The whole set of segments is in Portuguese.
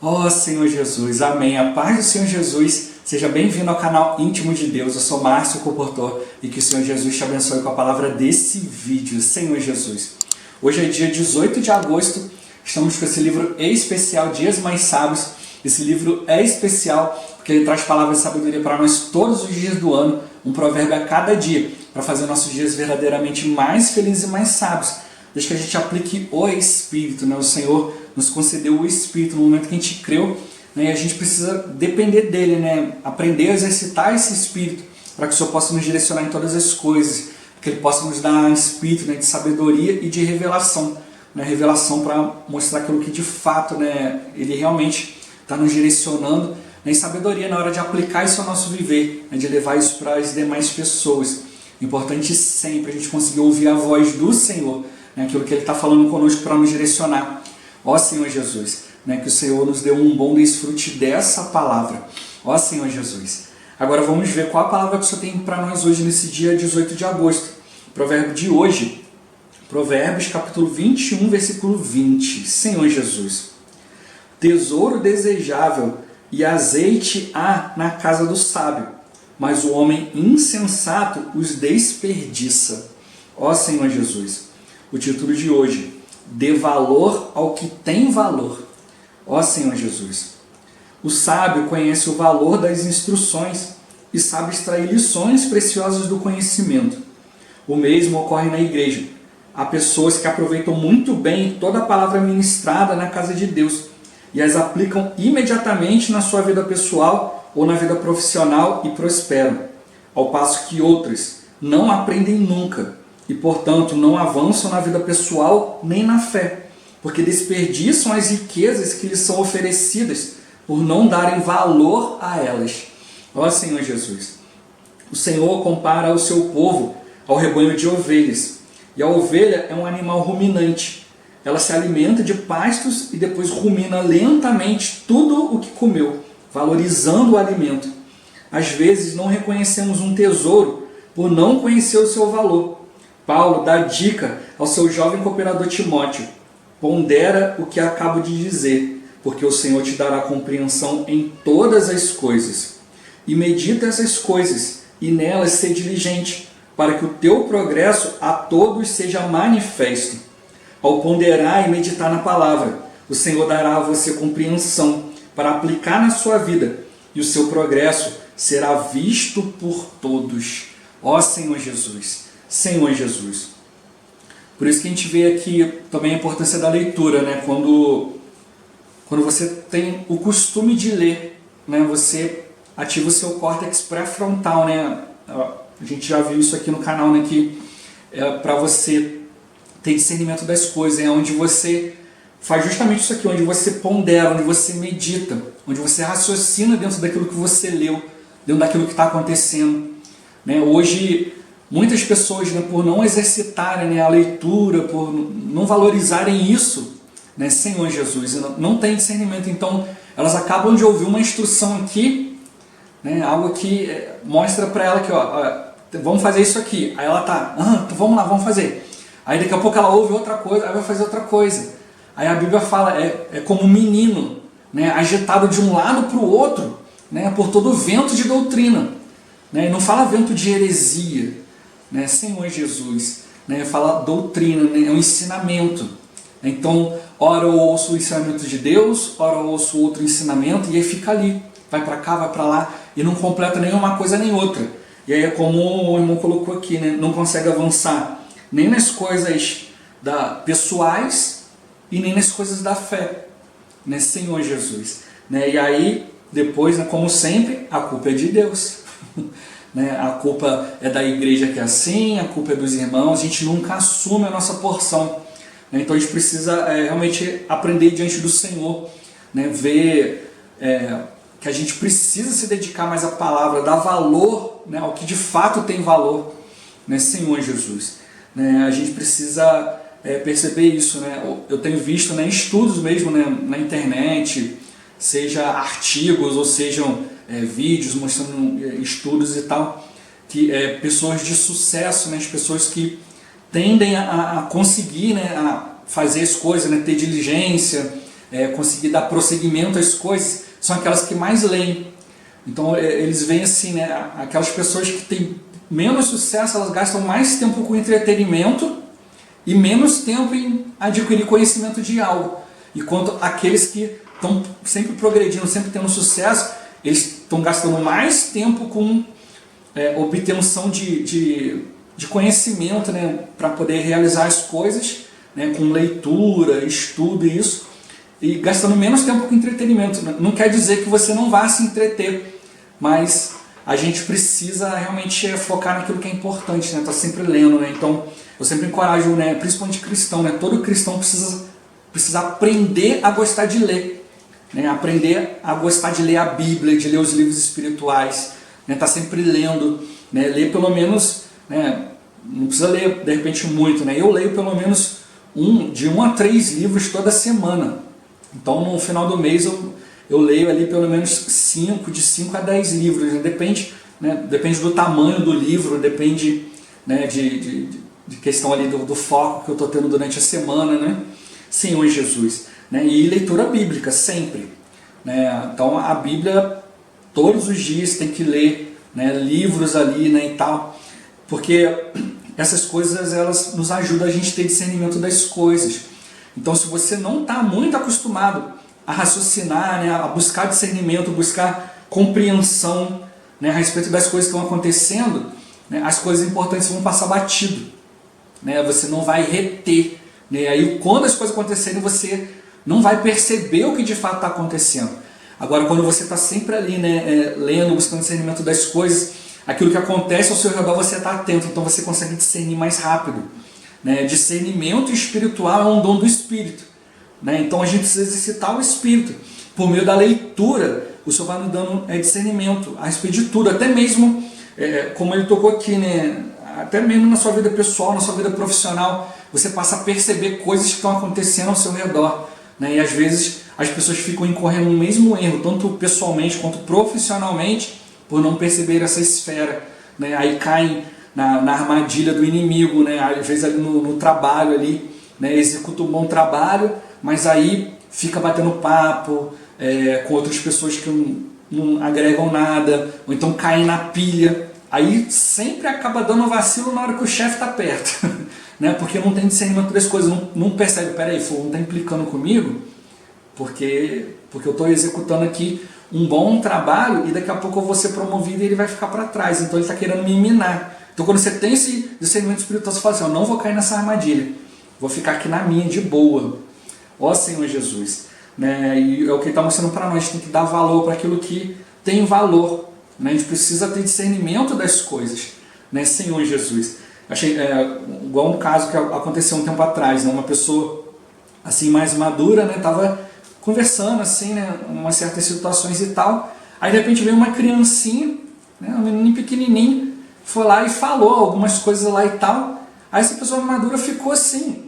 Ó Senhor Jesus, amém. A paz do Senhor Jesus, seja bem-vindo ao canal Íntimo de Deus. Eu sou Márcio Comportor e que o Senhor Jesus te abençoe com a palavra desse vídeo. Senhor Jesus, hoje é dia 18 de agosto, estamos com esse livro especial, Dias Mais Sábios. Esse livro é especial porque ele traz palavras de sabedoria para nós todos os dias do ano, um provérbio a cada dia, para fazer nossos dias verdadeiramente mais felizes e mais sábios. Desde que a gente aplique o Espírito, né? O Senhor nos concedeu o Espírito no momento que a gente creu, né? E a gente precisa depender dele, né? Aprender a exercitar esse Espírito para que o Senhor possa nos direcionar em todas as coisas, que Ele possa nos dar um Espírito, né, de sabedoria e de revelação, né? Revelação para mostrar aquilo que de fato, né, Ele realmente está nos direcionando, né? E sabedoria na hora de aplicar isso ao nosso viver, né? De levar isso para as demais pessoas. Importante sempre a gente conseguir ouvir a voz do Senhor, aquilo que Ele está falando conosco para nos direcionar. Ó Senhor Jesus, né, que o Senhor nos dê um bom desfrute dessa palavra. Ó Senhor Jesus. Agora vamos ver qual a palavra que o Senhor tem para nós hoje, nesse dia 18 de agosto. O provérbio de hoje, Provérbios capítulo 21, versículo 20. Senhor Jesus. Tesouro desejável e azeite há na casa do sábio, mas o homem insensato os desperdiça. Ó Senhor Jesus. O título de hoje, dê valor ao que tem valor. Ó Senhor Jesus. O sábio conhece o valor das instruções e sabe extrair lições preciosas do conhecimento. O mesmo ocorre na igreja. Há pessoas que aproveitam muito bem toda a palavra ministrada na casa de Deus e as aplicam imediatamente na sua vida pessoal ou na vida profissional e prosperam, ao passo que outras não aprendem nunca e, portanto, não avançam na vida pessoal nem na fé, porque desperdiçam as riquezas que lhes são oferecidas por não darem valor a elas. Ó Senhor Jesus, o Senhor compara o seu povo ao rebanho de ovelhas, e a ovelha é um animal ruminante. Ela se alimenta de pastos e depois rumina lentamente tudo o que comeu, valorizando o alimento. Às vezes não reconhecemos um tesouro por não conhecer o seu valor. Paulo dá dica ao seu jovem cooperador Timóteo: pondera o que acabo de dizer, porque o Senhor te dará compreensão em todas as coisas. E medita essas coisas, e nelas ser diligente, para que o teu progresso a todos seja manifesto. Ao ponderar e meditar na palavra, o Senhor dará a você compreensão para aplicar na sua vida, e o seu progresso será visto por todos. Ó Senhor Jesus! Senhor Jesus. Por isso que a gente vê aqui também a importância da leitura, né? Quando você tem o costume de ler, né? Você ativa o seu córtex pré-frontal, né? A gente já viu isso aqui no canal, né? Que é para você ter discernimento das coisas, é onde você faz justamente isso aqui, onde você pondera, onde você medita, onde você raciocina dentro daquilo que você leu, dentro daquilo que está acontecendo, né? Hoje muitas pessoas, né, por não exercitarem, né, a leitura, por não valorizarem isso, né, Senhor Jesus, não tem discernimento. Então elas acabam de ouvir uma instrução aqui, né, algo que mostra para ela que ó, vamos fazer isso aqui. Aí ela tá, então vamos lá, vamos fazer. Aí daqui a pouco ela ouve outra coisa, aí vai fazer outra coisa. Aí a Bíblia fala, é como um menino, né, agitado de um lado para o outro, né, por todo o vento de doutrina, né, não fala vento de heresia, né, Senhor Jesus, né, fala doutrina, né, é um ensinamento. Então, ora eu ouço o ensinamento de Deus, ora eu ouço outro ensinamento, e aí fica ali, vai para cá, vai para lá, e não completa nenhuma coisa nem outra. E aí é como o irmão colocou aqui, né, não consegue avançar nem nas coisas pessoais e nem nas coisas da fé, né, Senhor Jesus. Né, e aí, depois, né, como sempre, a culpa é de Deus. Né, a culpa é da igreja que é assim, a culpa é dos irmãos, a gente nunca assume a nossa porção. Né, então a gente precisa realmente aprender diante do Senhor, né, ver que a gente precisa se dedicar mais à palavra, dar valor, né, ao que de fato tem valor, né, Senhor Jesus. Né, a gente precisa perceber isso. Né, eu tenho visto, né, estudos mesmo, né, na internet, seja artigos ou sejam vídeos mostrando estudos e tal, que pessoas de sucesso, né, as pessoas que tendem a conseguir, né, a fazer as coisas, né, ter diligência, conseguir dar prosseguimento às coisas, são aquelas que mais leem. Então eles veem assim, né, aquelas pessoas que têm menos sucesso, elas gastam mais tempo com entretenimento e menos tempo em adquirir conhecimento de algo. Enquanto aqueles que estão sempre progredindo, sempre tendo sucesso, eles estão gastando mais tempo com obtenção de conhecimento, né, para poder realizar as coisas, né, com leitura, estudo e isso, e gastando menos tempo com entretenimento. Não quer dizer que você não vá se entreter, mas a gente precisa realmente focar naquilo que é importante, né? Tá sempre lendo, né? Então eu sempre encorajo, né, principalmente cristão, né? Todo cristão precisa aprender a gostar de ler, né? Aprender a gostar de ler a Bíblia, de ler os livros espirituais, né? Tá sempre lendo, né? Ler pelo menos, né? Não precisa ler de repente muito, né? Eu leio pelo menos de 1 a 3 livros toda semana. Então no final do mês eu leio ali pelo menos de 5 a 10 livros, né? Depende do tamanho do livro, depende, né, de questão ali do foco que eu estou tendo durante a semana, né? Senhor Jesus, né? E leitura bíblica, sempre, né? Então a Bíblia todos os dias tem que ler, né, livros ali, né, e tal, porque essas coisas elas nos ajudam a gente a ter discernimento das coisas. Então se você não está muito acostumado a raciocinar, né, a buscar discernimento, buscar compreensão, né, a respeito das coisas que estão acontecendo, né, as coisas importantes vão passar batido, né, você não vai reter, né, aí quando as coisas acontecerem você não vai perceber o que de fato está acontecendo. Agora quando você está sempre ali, né, lendo, buscando discernimento das coisas, aquilo que acontece ao seu redor você está atento, então você consegue discernir mais rápido, né. Discernimento espiritual é um dom do Espírito. Então a gente precisa exercitar o Espírito. Por meio da leitura, o Senhor vai nos dando discernimento a respeito de tudo, até mesmo, como ele tocou aqui, né? Até mesmo na sua vida pessoal, na sua vida profissional, você passa a perceber coisas que estão acontecendo ao seu redor, né? E às vezes as pessoas ficam incorrendo no mesmo erro, tanto pessoalmente quanto profissionalmente, por não perceber essa esfera, né? Aí caem na armadilha do inimigo, né? Às vezes ali no trabalho, ali, né? Executa um bom trabalho, mas aí fica batendo papo com outras pessoas que não agregam nada, ou então caem na pilha, aí sempre acaba dando vacilo na hora que o chefe está perto, né? Porque não tem discernimento das coisas, não percebe, peraí, fulano está implicando comigo, porque eu estou executando aqui um bom trabalho e daqui a pouco eu vou ser promovido e ele vai ficar para trás, então ele está querendo me minar. Então quando você tem esse discernimento espiritual, você fala assim, eu não vou cair nessa armadilha, vou ficar aqui na minha, de boa. Ó Senhor Jesus, né? E é o que ele está mostrando para nós, a gente tem que dar valor para aquilo que tem valor, né? A gente precisa ter discernimento das coisas, né? Senhor Jesus. Achei igual um caso que aconteceu um tempo atrás, né? Uma pessoa assim mais madura, né? Estava conversando assim, né? Umas certas situações e tal, aí de repente veio uma criancinha, né? Um menininho pequenininho, foi lá e falou algumas coisas lá e tal, aí essa pessoa madura ficou assim,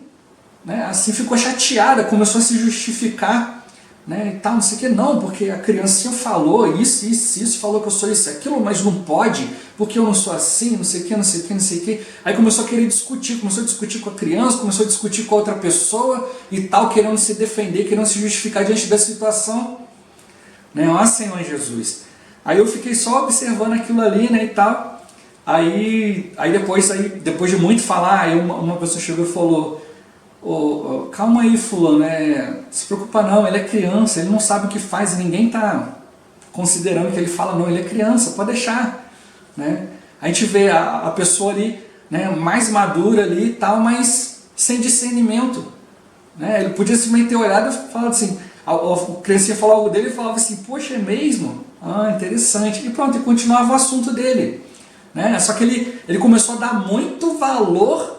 né, assim, ficou chateada, começou a se justificar, né, e tal, não sei o que, não, porque a criancinha falou isso, falou que eu sou isso, aquilo, mas não pode, porque eu não sou assim, não sei o que, não sei o que, não sei o que. Aí começou a querer discutir, começou a discutir com a criança, começou a discutir com a outra pessoa e tal, querendo se defender, querendo se justificar diante da situação, né, ó Senhor Jesus. Aí eu fiquei só observando aquilo ali, né, e tal, aí depois de muito falar, aí uma pessoa chegou e falou, calma aí fulano, se preocupa não, ele é criança, ele não sabe o que faz, ninguém está considerando que ele fala, não, ele é criança, pode deixar, né? A gente vê a pessoa ali, né, mais madura ali e tal, mas sem discernimento, né? Ele podia simplesmente ter olhado e falado assim, a criancinha falou algo dele e falava assim, poxa, é mesmo? Ah, interessante, e pronto, e continuava o assunto dele, né? Só que ele começou a dar muito valor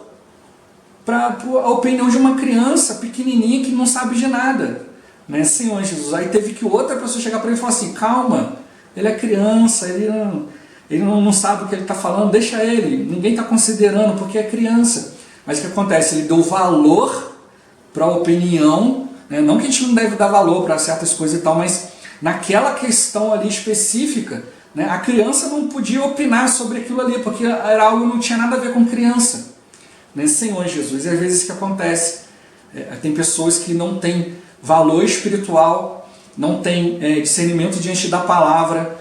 para a opinião de uma criança pequenininha que não sabe de nada, né? Senhor Jesus, aí teve que outra pessoa chegar para ele e falar assim, calma, ele é criança, ele não sabe o que ele está falando, deixa ele, ninguém está considerando porque é criança. Mas o que acontece? Ele deu valor para a opinião, né? Não que a gente não deve dar valor para certas coisas e tal, mas naquela questão ali específica, né, a criança não podia opinar sobre aquilo ali, porque era algo que não tinha nada a ver com criança. Né, Senhor Jesus, e às vezes o que acontece, tem pessoas que não têm valor espiritual, não tem discernimento diante da palavra,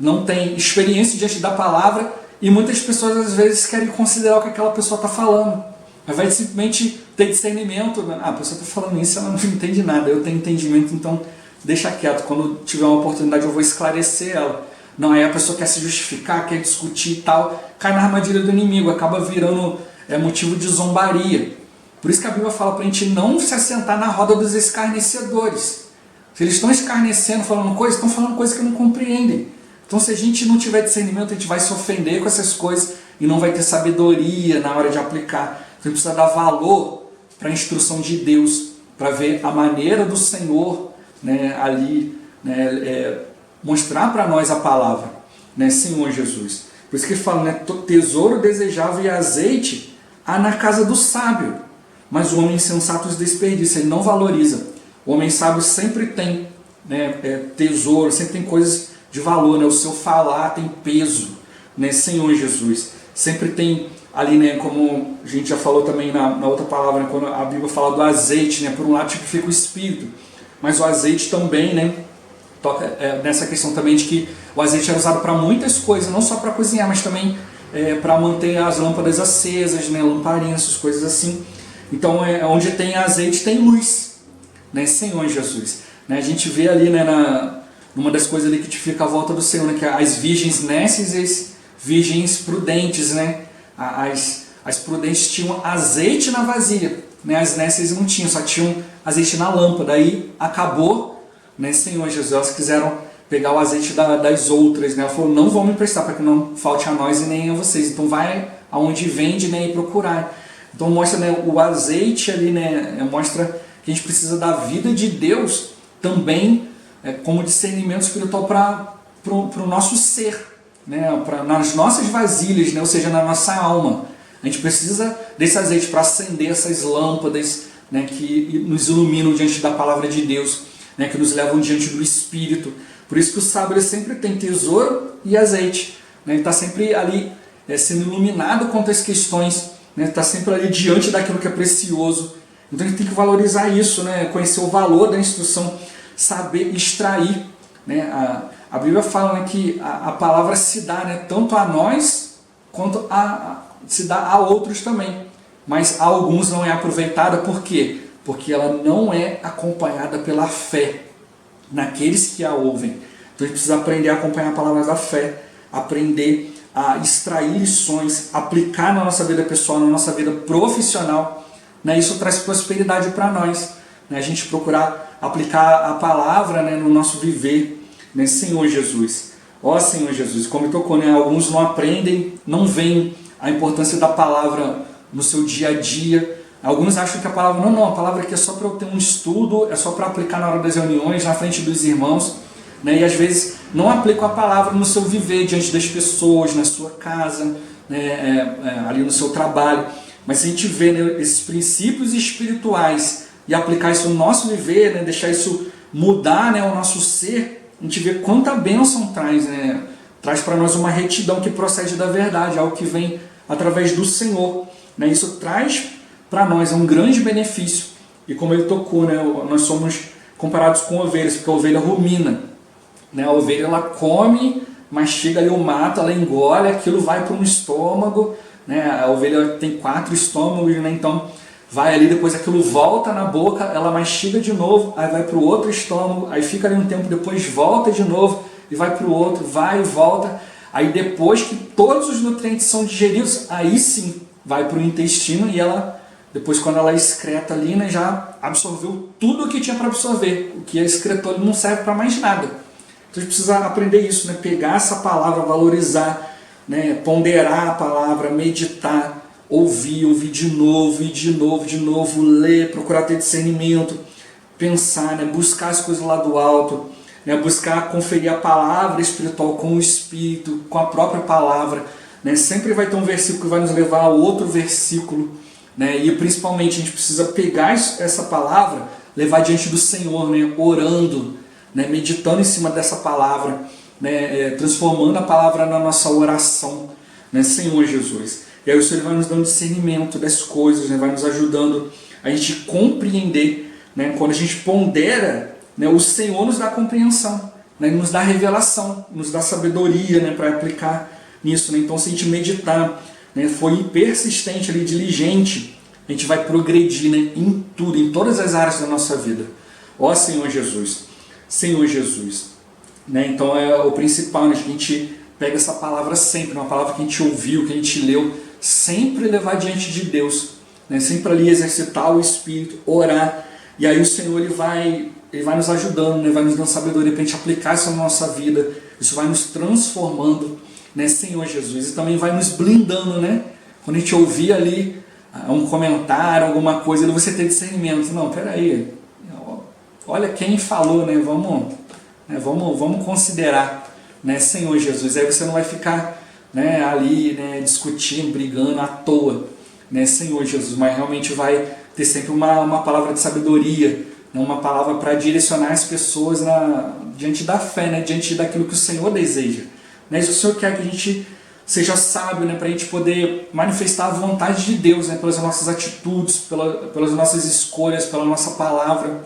não tem experiência diante da palavra, e muitas pessoas às vezes querem considerar o que aquela pessoa está falando. Ao invés de simplesmente ter discernimento, a pessoa está falando isso, ela não entende nada, eu tenho entendimento, então deixa quieto, quando tiver uma oportunidade eu vou esclarecer ela. Não, aí a pessoa quer se justificar, quer discutir e tal, cai na armadilha do inimigo, acaba virando motivo de zombaria. Por isso que a Bíblia fala para a gente não se assentar na roda dos escarnecedores. Se eles estão escarnecendo, falando coisas, estão falando coisas que não compreendem. Então se a gente não tiver discernimento, a gente vai se ofender com essas coisas e não vai ter sabedoria na hora de aplicar. Então a gente precisa dar valor para a instrução de Deus, para ver a maneira do Senhor, né, ali, né, mostrar para nós a palavra, né, Senhor Jesus. Por isso que ele fala, né, tesouro desejável e azeite há na casa do sábio, mas o homem insensato os desperdiça, ele não valoriza. O homem sábio sempre tem, né, tesouro, sempre tem coisas de valor, né, o seu falar tem peso, né, Senhor Jesus. Sempre tem ali, né, como a gente já falou também na outra palavra, né, quando a Bíblia fala do azeite, né, por um lado tipifica o Espírito, mas o azeite também, né, toca nessa questão também de que o azeite era usado para muitas coisas, não só para cozinhar, mas também para manter as lâmpadas acesas, né, lamparinas, essas coisas assim. Então, onde tem azeite tem luz, né, Senhor Jesus. Né, a gente vê ali, né, numa das coisas ali que tipifica a volta do Senhor, né, que as virgens nécias e as virgens prudentes, né, as prudentes tinham azeite na vasilha, né, as nécias não tinham, só tinham azeite na lâmpada. Aí acabou, né, Senhor Jesus, elas quiseram pegar o azeite das outras, né? Ela falou, não vão me emprestar para que não falte a nós e nem a vocês. Então vai aonde vende, né, e procurar. Então mostra, né, o azeite ali, né, mostra que a gente precisa da vida de Deus também como discernimento espiritual para o nosso ser, né, nas nossas vasilhas, né, ou seja, na nossa alma. A gente precisa desse azeite para acender essas lâmpadas, né, que nos iluminam diante da palavra de Deus, né, que nos levam diante do Espírito. Por isso que o sábio ele sempre tem tesouro e azeite, né, ele está sempre ali sendo iluminado quanto às questões, né, está sempre ali diante daquilo que é precioso. Então a gente tem que valorizar isso, né, conhecer o valor da instrução, saber extrair, né. A Bíblia fala, né, que a palavra se dá, né, tanto a nós quanto se dá a outros também. Mas a alguns não é aproveitada, por quê? Porque ela não é acompanhada pela fé naqueles que a ouvem. Então a gente precisa aprender a acompanhar a palavra da fé, aprender a extrair lições, aplicar na nossa vida pessoal, na nossa vida profissional, né? Isso traz prosperidade para nós, né? A gente procurar aplicar a palavra, né, no nosso viver, né? Senhor Jesus, ó Senhor Jesus, como tocou, né? Alguns não aprendem, não veem a importância da palavra no seu dia a dia. Alguns acham que a palavra, não, a palavra aqui é só para eu ter um estudo, é só para aplicar na hora das reuniões, na frente dos irmãos, né? E às vezes não aplicam a palavra no seu viver, diante das pessoas, na sua casa, né? Ali no seu trabalho. Mas se a gente vê, né, esses princípios espirituais e aplicar isso no nosso viver, né, deixar isso mudar, né, o nosso ser, a gente vê quanta bênção traz, né? Traz para nós uma retidão que procede da verdade, algo que vem através do Senhor, né? Isso traz para nós um grande benefício. E como ele tocou, né, nós somos comparados com ovelhas, porque a ovelha rumina, né? A ovelha ela come, mastiga ali o mato, ela engole, aquilo vai para um estômago, né? A ovelha tem 4 estômagos, né? Então vai ali, depois aquilo volta na boca, ela mastiga de novo, aí vai para o outro estômago, aí fica ali um tempo, depois volta de novo e vai para o outro, vai e volta. Aí depois que todos os nutrientes são digeridos, aí sim vai para o intestino e ela, depois quando ela excreta ali, né, já absorveu tudo o que tinha para absorver. O que excretou não serve para mais nada. Então a gente precisa aprender isso, né, pegar essa palavra, valorizar, né, ponderar a palavra, meditar, ouvir de novo, ler, procurar ter discernimento, pensar, né, buscar as coisas lá do alto, né, buscar conferir a palavra espiritual com o Espírito, com a própria palavra, né? Sempre vai ter um versículo que vai nos levar a outro versículo, né? E principalmente a gente precisa pegar essa palavra, levar diante do Senhor, né? Orando, né? Meditando em cima dessa palavra, né? Transformando a palavra na nossa oração, né? Senhor Jesus. E aí o Senhor vai nos dando discernimento das coisas, né? Vai nos ajudando a gente compreender né? Quando a gente pondera, né, o Senhor nos dá compreensão, né, nos dá revelação, nos dá sabedoria, né, para aplicar nisso, né? Então, se a gente meditar, né, for persistente, ali, diligente, a gente vai progredir, né, em tudo, em todas as áreas da nossa vida. Ó Senhor Jesus, Senhor Jesus. Né? Então é o principal, né, que a gente pega essa palavra sempre, uma palavra que a gente ouviu, que a gente leu, sempre levar diante de Deus, né? Sempre ali exercitar o Espírito, orar, e aí o Senhor ele vai nos ajudando, né? Vai nos dando sabedoria para a gente aplicar isso na nossa vida, isso vai nos transformando, né, Senhor Jesus, e também vai nos blindando, né? Quando a gente ouvir ali um comentário, alguma coisa, você ter discernimento, não, peraí, olha quem falou, né? Vamos considerar, né, Senhor Jesus. Aí você não vai ficar, né, ali, né, discutindo, brigando à toa, né, Senhor Jesus, mas realmente vai ter sempre uma palavra de sabedoria, né, uma palavra para direcionar as pessoas diante da fé, né, diante daquilo que o Senhor deseja. Né, isso que o Senhor quer que a gente seja sábio, né, para a gente poder manifestar a vontade de Deus, né, pelas nossas atitudes, pelas nossas escolhas, pela nossa palavra,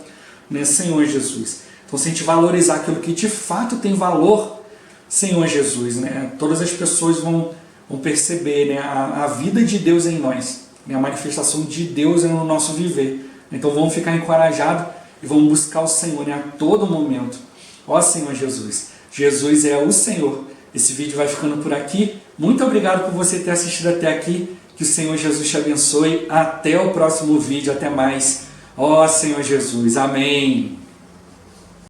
né, Senhor Jesus. Então, se a gente valorizar aquilo que de fato tem valor, Senhor Jesus, né, todas as pessoas vão perceber, né, a vida de Deus em nós, né, a manifestação de Deus no nosso viver. Então, vamos ficar encorajados e vamos buscar o Senhor, né, a todo momento. Ó Senhor Jesus, Jesus é o Senhor. Esse vídeo vai ficando por aqui. Muito obrigado por você ter assistido até aqui. Que o Senhor Jesus te abençoe. Até o próximo vídeo. Até mais. Ó Senhor Jesus. Amém.